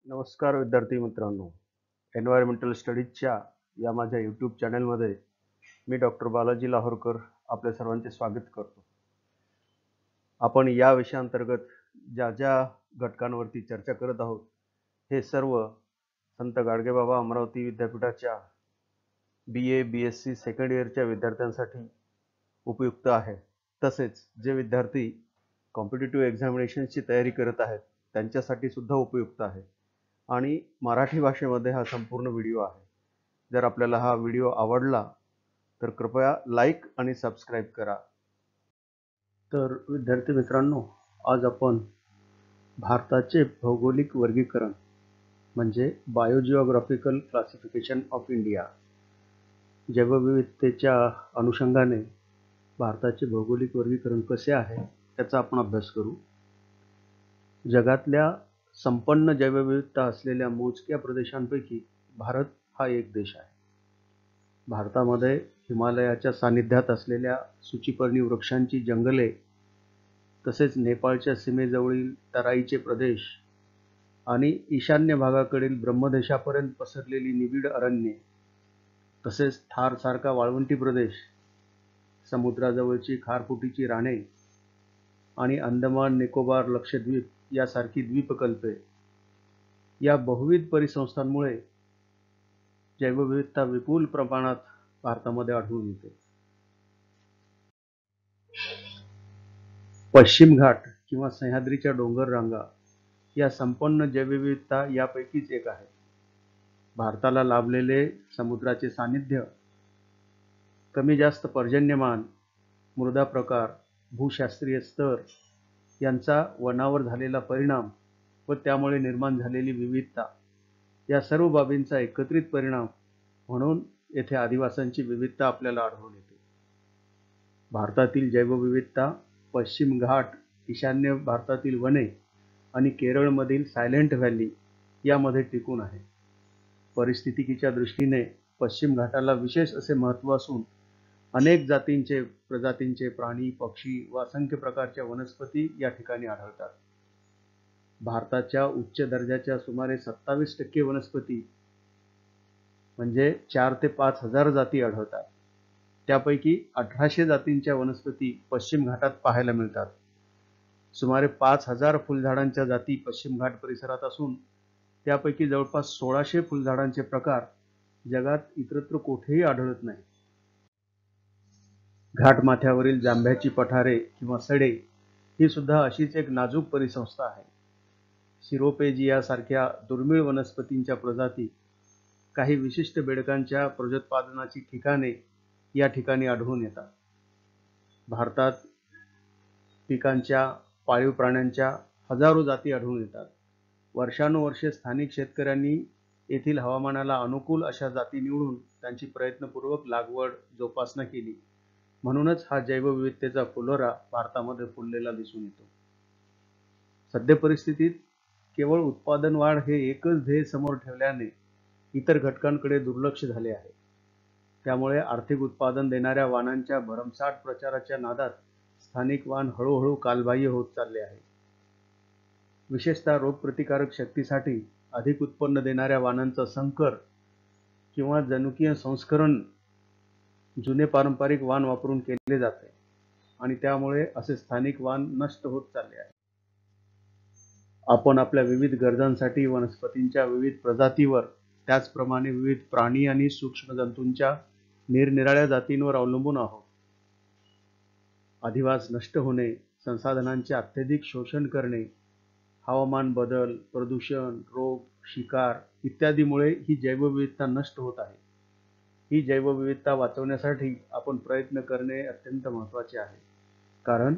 नमस्कार विद्यार्थी मित्रांनो, एन्व्हायरमेंटल स्टडीजच्या या माझ्या यूट्यूब चॅनलमध्ये मी डॉक्टर बालाजी लाहोरकर आपल्या सर्वांचे स्वागत करतो. आपण या विषयाअंतर्गत ज्या ज्या घटकांवरती चर्चा करत आहोत हे सर्व संत गाडगेबाबा अमरावती विद्यापीठाच्या BA BSc सेकंड इयरच्या विद्यार्थ्यांसाठी उपयुक्त आहे. तसेच जे विद्यार्थी कॉम्पिटिटिव्ह एक्झामिनेशनची तयारी करत आहेत त्यांच्यासाठी सुद्धा उपयुक्त आहे आणि मराठी भाषेमध्ये हा संपूर्ण व्हिडिओ आहे. जर आपल्याला हा व्हिडिओ आवडला तर कृपया लाईक आणि सबस्क्राईब करा. तर विद्यार्थी मित्रांनो, आज आपण भारताचे भौगोलिक वर्गीकरण म्हणजे बायोजिओग्राफिकल क्लासिफिकेशन ऑफ इंडिया, जैवविविधतेच्या अनुषंगाने भारताचे भौगोलिक वर्गीकरण कसे आहे त्याचा आपण अभ्यास करू. जगातल्या संपन्न जैवविविधता असलेल्या मोजक्या प्रदेशांपैकी भारत हा एक देश आहे. भारतामध्ये हिमालयाच्या सानिध्यात असलेल्या सूचीपर्णी वृक्षांची जंगले, तसेच नेपाळच्या सीमेजवळील तराईचे प्रदेश आणि ईशान्य भागाकडील ब्रह्मदेशापर्यंत पसरलेली निबिड अरण्ये, तसेच थारसारखा वाळवंटी प्रदेश, समुद्राजवळची खारफुटीची राने आणि अंदमान निकोबार लक्षद्वीप यासारखी द्वीपकल्पे या बहुविध परिसंस्थांमुळे जैवविविधता विपुल प्रमाणात भारतामध्ये आढळून येते. पश्चिम घाट किंवा सह्याद्रीच्या डोंगर रांगा या संपन्न जैवविविधता यापैकीच एक आहे. भारताला लाभलेले समुद्राचे सानिध्य, कमी जास्त पर्जन्यमान, मृदा प्रकार, भूशास्त्रीय स्तर यांचा वनावर झालेला परिणाम व त्यामुळे निर्माण झालेली विविधता या सर्व बाबींचा एकत्रित परिणाम म्हणून येथे आदिवासांची विविधता आपल्याला आढळून येते. भारतातील जैवविविधता पश्चिम घाट, ईशान्य भारतातील वने आणि केरळमधील सायलेंट व्हॅली यामध्ये टिकून आहे. परिस्थितिकीच्या दृष्टीने पश्चिम घाटाला विशेष असे महत्त्व असून अनेक जातींचे प्रजातींचे प्राणी, पक्षी व असंख्य प्रकारच्या वनस्पती या ठिकाणी आढळतात. भारताच्या उच्च दर्जाच्या सुमारे 27% वनस्पती म्हणजे 4 ते 5 हजार जाती आढळतात. त्यापैकी 1800 जातींच्या वनस्पती पश्चिम घाटात पाहायला मिळतात. सुमारे 5000 फुलझाडांच्या जाती पश्चिम घाट परिसरात असून त्यापैकी जवळपास 1600 फुलझाडांचे प्रकार जगात इतरत्र कोठेही आढळत नाही. घाटमाथ्यावरील जांभ्याची पठारे किंवा सडे ही सुद्धा अशीच एक नाजूक परिसंस्था आहे. सिरोपेजिया सारख्या दुर्मिळ वनस्पतींच्या प्रजाती, काही विशिष्ट बेडकांच्या प्रजोत्पादनाची ठिकाणे या ठिकाणी आढळून येतात. भारतात पिकांच्या, पाळीव प्राण्यांच्या हजारो जाती आढळून येतात. वर्षानुवर्षे स्थानिक शेतकऱ्यांनी येथील हवामानाला अनुकूल अशा जाती निवडून त्यांची प्रयत्नपूर्वक लागवड, जोपासना केली. म्हणूनच हा जैवविविधतेचा फुलोरा भारतामध्ये फुललेला दिसून येतो. सद्य परिस्थितीत केवळ उत्पादन वाढ हे एकच ध्येय समोर ठेवल्याने इतर घटकांकडे दुर्लक्ष झाले आहे. त्यामुळे आर्थिक उत्पादन देणाऱ्या वाणांच्या भरमसाठ प्रचाराच्या नादात स्थानिक वाण हळूहळू कालबाह्य होत चालले आहे. विशेषतः रोगप्रतिकारक शक्तीसाठी अधिक उत्पन्न देणाऱ्या वाणांचं संकर किंवा जनुकीय संस्करण जुने पारंपरिक वाण वापरून केले जाते आणि त्यामुळे असे स्थानिक वाण नष्ट होत चालले आहे. आपण आपल्या विविध गरजांसाठी वनस्पतींच्या विविध प्रजातीवर, त्याचप्रमाणे विविध प्राणी आणि सूक्ष्म जंतूंच्या निरनिराळ्या जातींवर अवलंबून आहोत. अधिवास नष्ट होणे, संसाधनांचे अत्यधिक शोषण करणे, हवामान बदल, प्रदूषण, रोग, शिकार इत्यादीमुळे ही जैवविविधता नष्ट होत आहे. ही जैवविविधता वाचवण्यासाठी आपण प्रयत्न करणे अत्यंत महत्त्वाचे आहे. कारण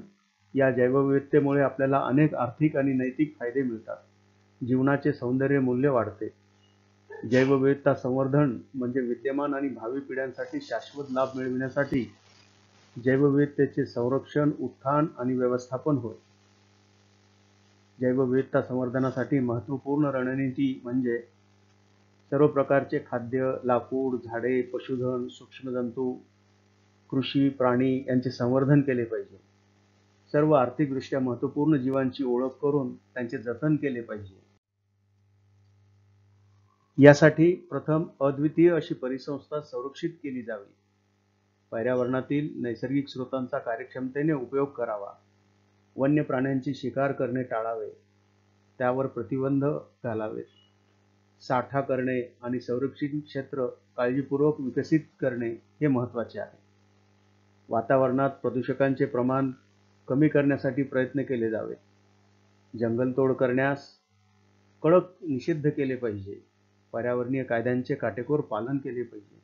या जैवविविधतेमुळे आपल्याला अनेक आर्थिक आणि नैतिक फायदे मिळतात. जीवनाचे सौंदर्य मूल्य वाढते. जैवविविधता संवर्धन म्हणजे विद्यमान आणि भावी पिढ्यांसाठी शाश्वत लाभ मिळविण्यासाठी जैवविविधतेचे संरक्षण, उत्थान आणि व्यवस्थापन होय. जैवविविधता संवर्धनासाठी महत्त्वपूर्ण रणनीती म्हणजे सर्व प्रकारचे खाद्य, लाकूड, झाडे, पशुधन, सूक्ष्मजंतू, कृषी, प्राणी यांचे संवर्धन केले पाहिजे. सर्व आर्थिकदृष्ट्या महत्त्वपूर्ण जीवांची ओळख करून त्यांचे जतन केले पाहिजे. यासाठी प्रथम अद्वितीय अशी परिसंस्था संरक्षित केली जावी. पर्यावरणातील नैसर्गिक स्रोतांचा कार्यक्षमतेने उपयोग करावा. वन्य प्राण्यांची शिकार करणे टाळावे, त्यावर प्रतिबंध घालावेत. साठा करणे आणि संरक्षित क्षेत्र काळजीपूर्वक विकसित करणे हे महत्त्वाचे आहे. वातावरणात प्रदूषकांचे प्रमाण कमी करण्यासाठी प्रयत्न केले जावेत. जंगलतोड करण्यास कडक निषिद्ध केले पाहिजे. पर्यावरणीय कायद्यांचे काटेकोर पालन केले पाहिजे.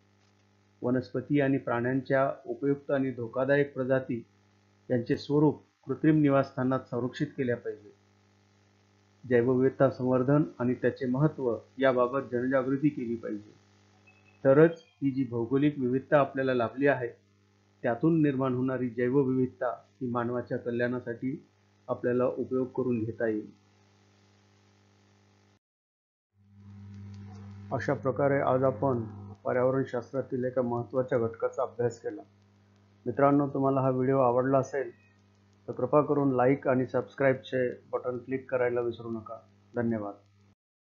वनस्पती आणि प्राण्यांच्या उपयुक्त आणि धोकादायक प्रजाती यांचे स्वरूप कृत्रिम निवासस्थानात संरक्षित केल्या पाहिजे. जैवविविधता संवर्धन आणि त्याचे महत्त्व याबाबत जनजागृती केली पाहिजे. तरच ही जी भौगोलिक विविधता आपल्याला लाभली आहे त्यातून निर्माण होणारी जैवविविधता ही मानवाच्या कल्याणासाठी आपल्याला उपयोग करून घेता येईल. अशा प्रकारे आज आपण पर्यावरणशास्त्रातील एका महत्त्वाच्या घटकाचा अभ्यास केला. मित्रांनो, तुम्हाला हा व्हिडिओ आवडला असेल तर कृपा करून लाईक आणि सबस्क्राईबचे बटन क्लिक करायला विसरू नका. धन्यवाद.